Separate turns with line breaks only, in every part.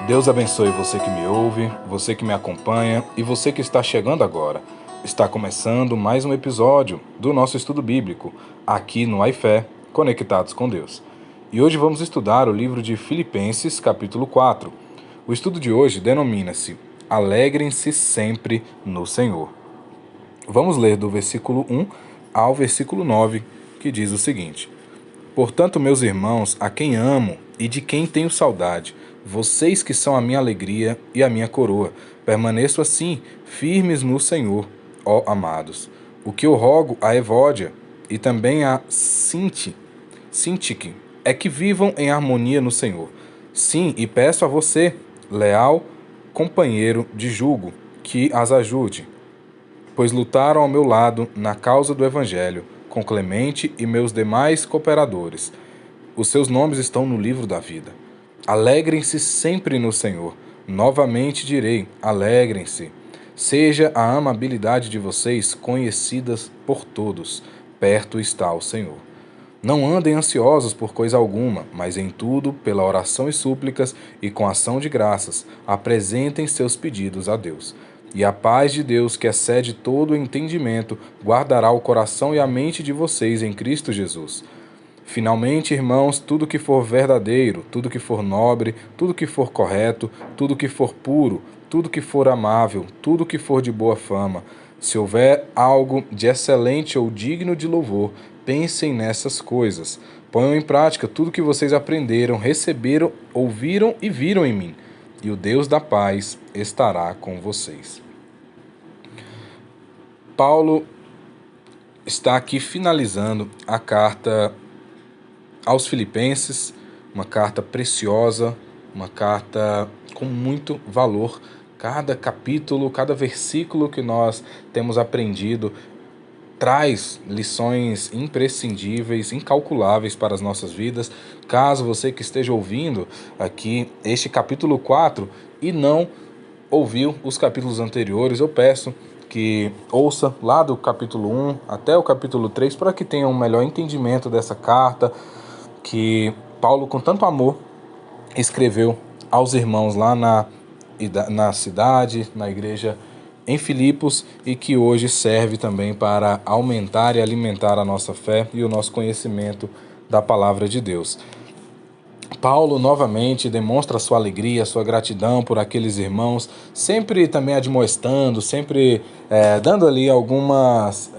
Deus abençoe você que me ouve, você que me acompanha e você que está chegando agora. Está começando mais um episódio do nosso estudo bíblico, aqui no iFé, Conectados com Deus. E hoje vamos estudar o livro de Filipenses, capítulo 4. O estudo de hoje denomina-se Alegrem-se sempre no Senhor. Vamos ler do versículo 1 ao versículo 9, que diz o seguinte: Portanto, meus irmãos, a quem amo e de quem tenho saudade, vocês que são a minha alegria e a minha coroa, permaneçam assim, firmes no Senhor, ó amados. O que eu rogo a Evódia e também a Sintique é que vivam em harmonia no Senhor. Sim, e peço a você, leal companheiro de jugo, que as ajude, pois lutaram ao meu lado na causa do Evangelho, com Clemente e meus demais cooperadores. Os seus nomes estão no livro da vida. Alegrem-se sempre no Senhor. Novamente direi, alegrem-se. Seja a amabilidade de vocês conhecidas por todos. Perto está o Senhor. Não andem ansiosos por coisa alguma, mas em tudo, pela oração e súplicas e com ação de graças, apresentem seus pedidos a Deus. E a paz de Deus, que excede todo o entendimento, guardará o coração e a mente de vocês em Cristo Jesus. Finalmente, irmãos, tudo que for verdadeiro, tudo que for nobre, tudo que for correto, tudo que for puro, tudo que for amável, tudo que for de boa fama, se houver algo de excelente ou digno de louvor, pensem nessas coisas. Ponham em prática tudo que vocês aprenderam, receberam, ouviram e viram em mim, e o Deus da paz estará com vocês. Paulo está aqui finalizando a carta aos Filipenses, uma carta preciosa, uma carta com muito valor. Cada capítulo, cada versículo que nós temos aprendido traz lições imprescindíveis, incalculáveis para as nossas vidas. Caso você que esteja ouvindo aqui este capítulo 4 e não ouviu os capítulos anteriores, eu peço que ouça lá do capítulo 1 até o capítulo 3 para que tenha um melhor entendimento dessa carta que Paulo, com tanto amor, escreveu aos irmãos lá na cidade, na igreja em Filipos, e que hoje serve também para aumentar e alimentar a nossa fé e o nosso conhecimento da palavra de Deus. Paulo novamente demonstra sua alegria, sua gratidão por aqueles irmãos, sempre também admoestando, sempre dando ali algumas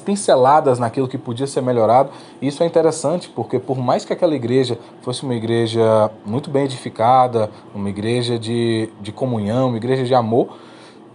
pinceladas naquilo que podia ser melhorado. Isso é interessante porque por mais que aquela igreja fosse uma igreja muito bem edificada, uma igreja de comunhão, uma igreja de amor,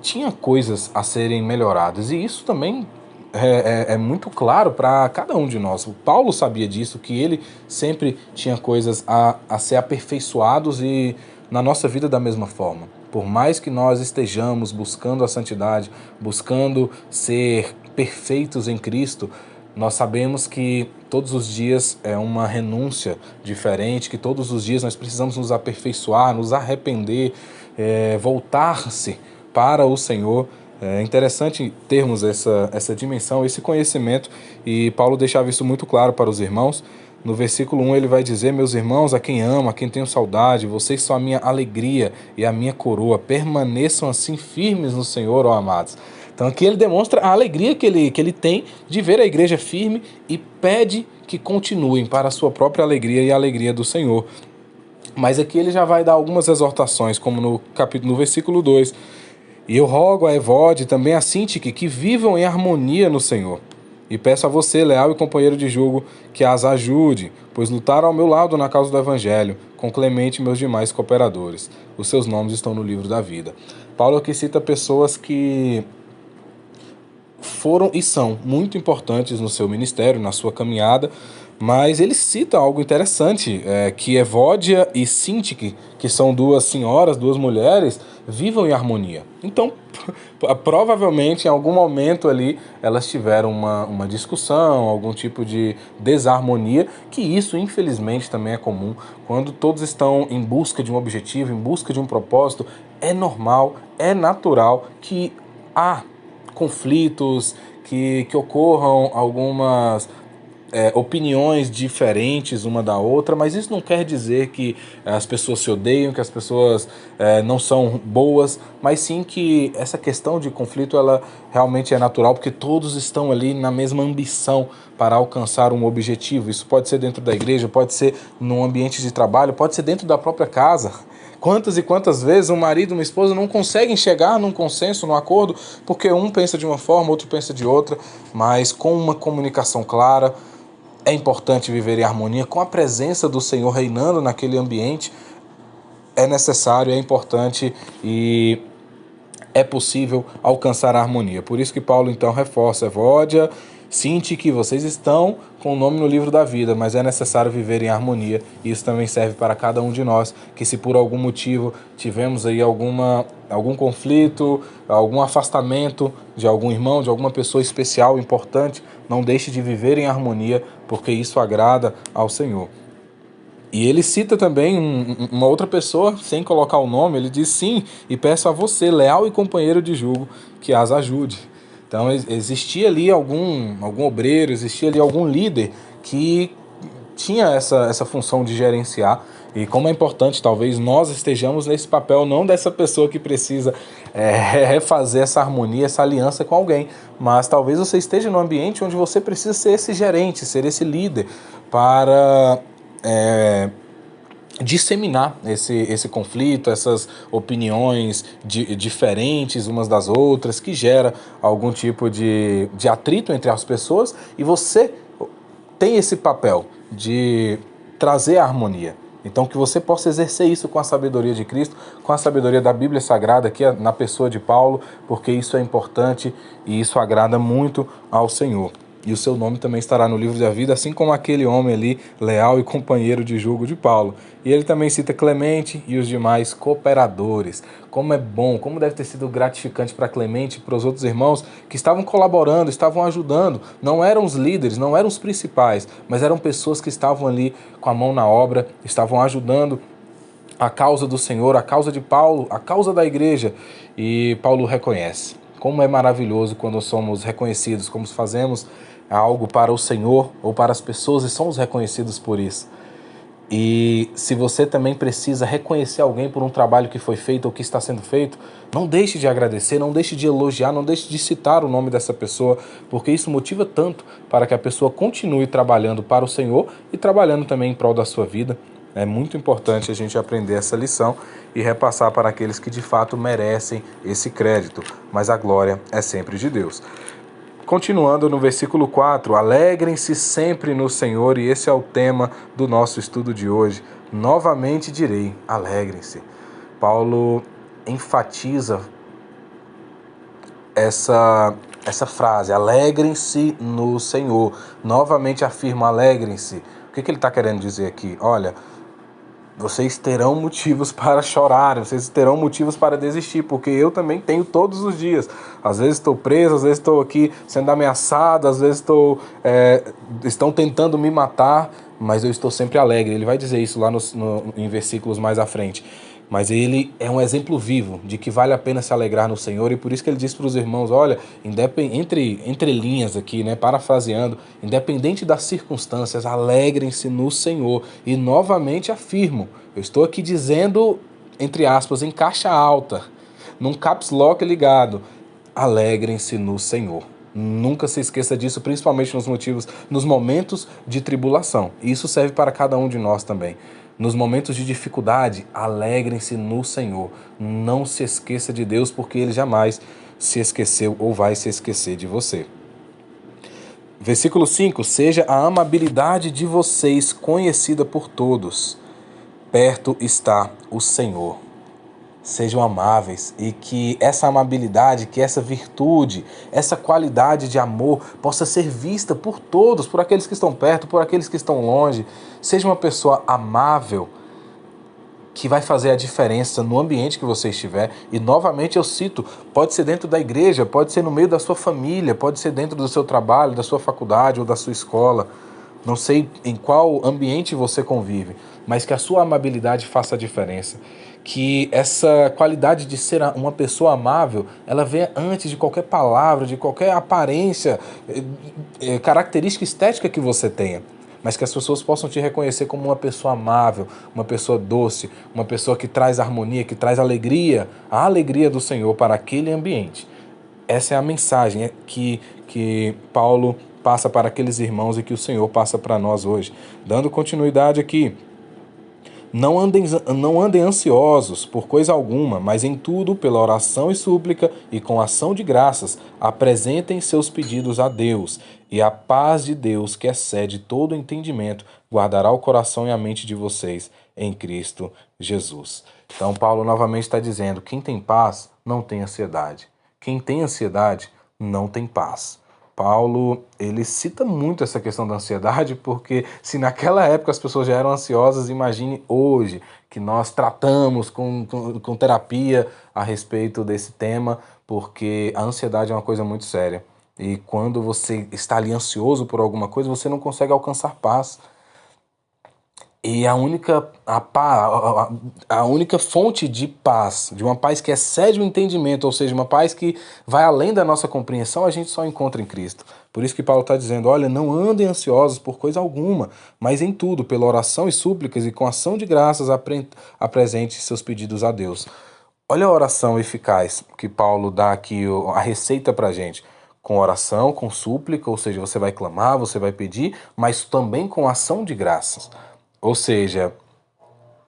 tinha coisas a serem melhoradas, e isso também é muito claro para cada um de nós. O Paulo sabia disso, que ele sempre tinha coisas a ser aperfeiçoados, e na nossa vida da mesma forma. Por mais que nós estejamos buscando a santidade, buscando ser perfeitos em Cristo, nós sabemos que todos os dias é uma renúncia diferente, que todos os dias nós precisamos nos aperfeiçoar, nos arrepender, voltar-se para o Senhor. É interessante termos essa dimensão, esse conhecimento, e Paulo deixava isso muito claro para os irmãos. No versículo 1 ele vai dizer: meus irmãos, a quem amo, a quem tenho saudade, vocês são a minha alegria e a minha coroa, permaneçam assim firmes no Senhor, ó amados. Então aqui ele demonstra a alegria que ele tem de ver a igreja firme e pede que continuem para a sua própria alegria e a alegria do Senhor. Mas aqui ele já vai dar algumas exortações, como no versículo 2. E eu rogo a Evódia e também a Sintique que vivam em harmonia no Senhor. E peço a você, leal e companheiro de jugo, que as ajude, pois lutaram ao meu lado na causa do Evangelho, com Clemente e meus demais cooperadores. Os seus nomes estão no livro da vida. Paulo aqui cita pessoas que foram e são muito importantes no seu ministério, na sua caminhada, mas ele cita algo interessante, que Evódia e Sintique, que são duas senhoras, duas mulheres, vivam em harmonia. Então, provavelmente, em algum momento ali, elas tiveram uma discussão, algum tipo de desarmonia, que isso, infelizmente, também é comum. Quando todos estão em busca de um objetivo, em busca de um propósito, é normal, é natural que há conflitos, que ocorram algumas opiniões diferentes uma da outra, mas isso não quer dizer que as pessoas se odeiam, que as pessoas não são boas, mas sim que essa questão de conflito ela realmente é natural, porque todos estão ali na mesma ambição para alcançar um objetivo. Isso pode ser dentro da igreja, pode ser num ambiente de trabalho, pode ser dentro da própria casa. Quantas e quantas vezes um marido e uma esposa não conseguem chegar num consenso, num acordo, porque um pensa de uma forma, outro pensa de outra, mas com uma comunicação clara. É importante viver em harmonia com a presença do Senhor reinando naquele ambiente. É necessário, é importante e é possível alcançar a harmonia. Por isso que Paulo então reforça: Evódia, sinta que vocês estão com o nome no livro da vida, mas é necessário viver em harmonia. E isso também serve para cada um de nós, que se por algum motivo tivemos aí algum conflito, algum afastamento de algum irmão, de alguma pessoa especial, importante, não deixe de viver em harmonia, porque isso agrada ao Senhor. E ele cita também uma outra pessoa, sem colocar o nome, ele diz: sim, e peço a você, leal e companheiro de jugo, que as ajude. Então existia ali algum obreiro, existia ali algum líder que tinha essa função de gerenciar. E como é importante, talvez nós estejamos nesse papel, não dessa pessoa que precisa refazer essa harmonia, essa aliança com alguém, mas talvez você esteja num ambiente onde você precisa ser esse gerente, ser esse líder para disseminar esse conflito, essas opiniões diferentes umas das outras, que gera algum tipo de atrito entre as pessoas, e você tem esse papel de trazer a harmonia. Então que você possa exercer isso com a sabedoria de Cristo, com a sabedoria da Bíblia Sagrada aqui na pessoa de Paulo, porque isso é importante e isso agrada muito ao Senhor. E o seu nome também estará no livro da vida, assim como aquele homem ali, leal e companheiro de jugo de Paulo. E ele também cita Clemente e os demais cooperadores. Como é bom, como deve ter sido gratificante para Clemente e para os outros irmãos que estavam colaborando, estavam ajudando. Não eram os líderes, não eram os principais, mas eram pessoas que estavam ali com a mão na obra, estavam ajudando a causa do Senhor, a causa de Paulo, a causa da igreja. E Paulo reconhece. Como é maravilhoso quando somos reconhecidos, como fazemos algo para o Senhor ou para as pessoas e somos reconhecidos por isso. E se você também precisa reconhecer alguém por um trabalho que foi feito ou que está sendo feito, não deixe de agradecer, não deixe de elogiar, não deixe de citar o nome dessa pessoa, porque isso motiva tanto para que a pessoa continue trabalhando para o Senhor e trabalhando também em prol da sua vida. É muito importante a gente aprender essa lição e repassar para aqueles que de fato merecem esse crédito, mas a glória é sempre de Deus. Continuando no versículo 4, alegrem-se sempre no Senhor, e esse é o tema do nosso estudo de hoje. Novamente direi, alegrem-se. Paulo enfatiza essa frase, alegrem-se no Senhor. Novamente afirma, alegrem-se. O que ele está querendo dizer aqui? Olha, vocês terão motivos para chorar, vocês terão motivos para desistir, porque eu também tenho todos os dias. Às vezes estou preso, às vezes estou aqui sendo ameaçado, às vezes estão tentando me matar, mas eu estou sempre alegre. Ele vai dizer isso lá em versículos mais à frente. Mas ele é um exemplo vivo de que vale a pena se alegrar no Senhor, e por isso que ele diz para os irmãos, olha, entre linhas aqui, né, parafraseando, independente das circunstâncias, alegrem-se no Senhor. E novamente afirmo, eu estou aqui dizendo, entre aspas, em caixa alta, num caps lock ligado, alegrem-se no Senhor. Nunca se esqueça disso, principalmente nos momentos de tribulação. E isso serve para cada um de nós também. Nos momentos de dificuldade, alegrem-se no Senhor. Não se esqueça de Deus, porque Ele jamais se esqueceu ou vai se esquecer de você. Versículo 5. Seja a amabilidade de vocês conhecida por todos. Perto está o Senhor. Sejam amáveis, e que essa amabilidade, que essa virtude, essa qualidade de amor possa ser vista por todos, por aqueles que estão perto, por aqueles que estão longe. Seja uma pessoa amável, que vai fazer a diferença no ambiente que você estiver. E novamente eu cito, pode ser dentro da igreja, pode ser no meio da sua família, pode ser dentro do seu trabalho, da sua faculdade ou da sua escola. Não sei em qual ambiente você convive, mas que a sua amabilidade faça a diferença. que essa qualidade de ser uma pessoa amável, ela vem antes de qualquer palavra, de qualquer aparência, característica estética que você tenha. Mas que as pessoas possam te reconhecer como uma pessoa amável, uma pessoa doce, uma pessoa que traz harmonia, que traz alegria, a alegria do Senhor para aquele ambiente. Essa é a mensagem que Paulo passa para aqueles irmãos e que o Senhor passa para nós hoje. Dando continuidade aqui. Não andem ansiosos por coisa alguma, mas em tudo, pela oração e súplica e com ação de graças, apresentem seus pedidos a Deus. E a paz de Deus, que excede todo entendimento, guardará o coração e a mente de vocês em Cristo Jesus. Então, Paulo novamente está dizendo: quem tem paz não tem ansiedade. Quem tem ansiedade não tem paz. Paulo, ele cita muito essa questão da ansiedade, porque se naquela época as pessoas já eram ansiosas, imagine hoje, que nós tratamos com terapia a respeito desse tema, porque a ansiedade é uma coisa muito séria. E quando você está ali ansioso por alguma coisa, você não consegue alcançar paz. E a única fonte de paz, de uma paz que excede o entendimento, ou seja, uma paz que vai além da nossa compreensão, a gente só encontra em Cristo. Por isso que Paulo está dizendo: olha, não andem ansiosos por coisa alguma, mas em tudo, pela oração e súplicas e com ação de graças, apresente seus pedidos a Deus. Olha a oração eficaz que Paulo dá aqui, a receita para a gente. Com oração, com súplica, ou seja, você vai clamar, você vai pedir, mas também com ação de graças. Ou seja,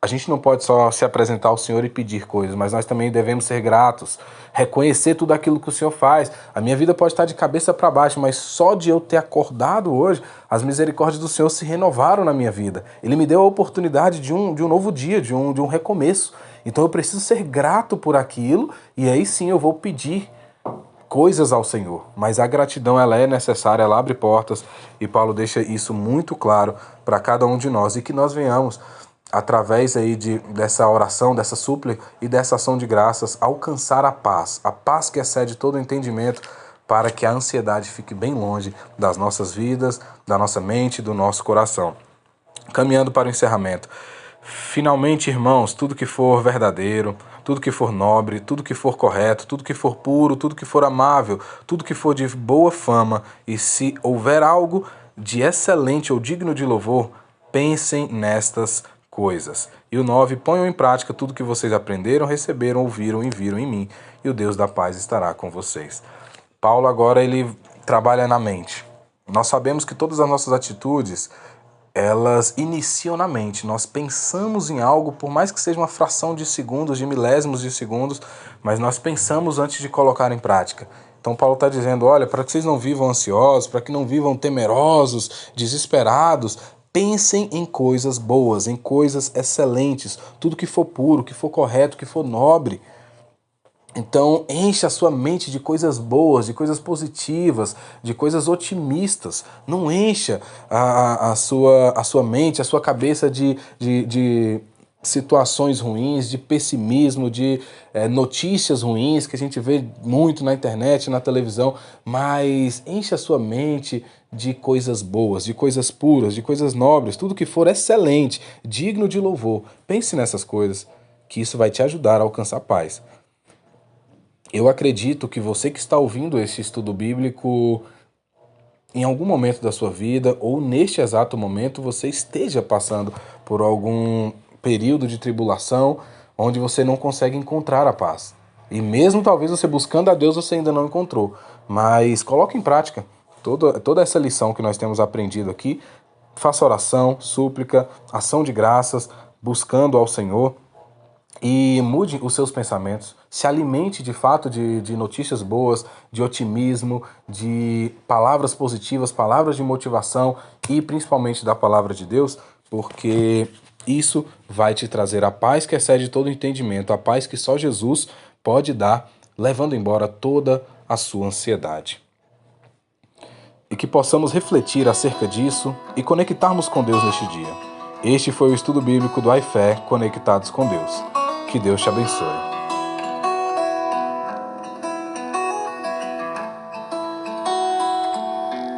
a gente não pode só se apresentar ao Senhor e pedir coisas, mas nós também devemos ser gratos, reconhecer tudo aquilo que o Senhor faz. A minha vida pode estar de cabeça para baixo, mas só de eu ter acordado hoje, as misericórdias do Senhor se renovaram na minha vida. Ele me deu a oportunidade de um novo dia, de um recomeço. Então eu preciso ser grato por aquilo e aí sim eu vou pedir coisas ao Senhor, mas a gratidão ela é necessária, ela abre portas, e Paulo deixa isso muito claro para cada um de nós, e que nós venhamos, através aí dessa oração, dessa súplica e dessa ação de graças, alcançar a paz que excede todo o entendimento, para que a ansiedade fique bem longe das nossas vidas, da nossa mente, do nosso coração. Caminhando para o encerramento. Finalmente, irmãos, tudo que for verdadeiro, tudo que for nobre, tudo que for correto, tudo que for puro, tudo que for amável, tudo que for de boa fama, e se houver algo de excelente ou digno de louvor, pensem nestas coisas. E o 9, ponham em prática tudo que vocês aprenderam, receberam, ouviram e viram em mim, e o Deus da paz estará com vocês. Paulo agora ele trabalha na mente. Nós sabemos que todas as nossas atitudes, elas iniciam na mente. Nós pensamos em algo, por mais que seja uma fração de segundos, de milésimos de segundos, mas nós pensamos antes de colocar em prática. Então Paulo está dizendo: olha, para que vocês não vivam ansiosos, para que não vivam temerosos, desesperados, pensem em coisas boas, em coisas excelentes, tudo que for puro, que for correto, que for nobre. Então, enche a sua mente de coisas boas, de coisas positivas, de coisas otimistas. Não encha a sua mente, a sua cabeça de situações ruins, de pessimismo, de notícias ruins que a gente vê muito na internet, na televisão. Mas enche a sua mente de coisas boas, de coisas puras, de coisas nobres, tudo que for excelente, digno de louvor. Pense nessas coisas, que isso vai te ajudar a alcançar paz. Eu acredito que você que está ouvindo esse estudo bíblico, em algum momento da sua vida, ou neste exato momento, você esteja passando por algum período de tribulação, onde você não consegue encontrar a paz. E mesmo talvez você buscando a Deus, você ainda não encontrou. Mas coloque em prática toda essa lição que nós temos aprendido aqui. Faça oração, súplica, ação de graças, buscando ao Senhor. E mude os seus pensamentos, se alimente de fato de notícias boas, de otimismo, de palavras positivas, palavras de motivação e principalmente da palavra de Deus, porque isso vai te trazer a paz que excede todo entendimento, a paz que só Jesus pode dar, levando embora toda a sua ansiedade. E que possamos refletir acerca disso e conectarmos com Deus neste dia. Este foi o estudo bíblico do iFé Conectados com Deus. Que Deus te abençoe.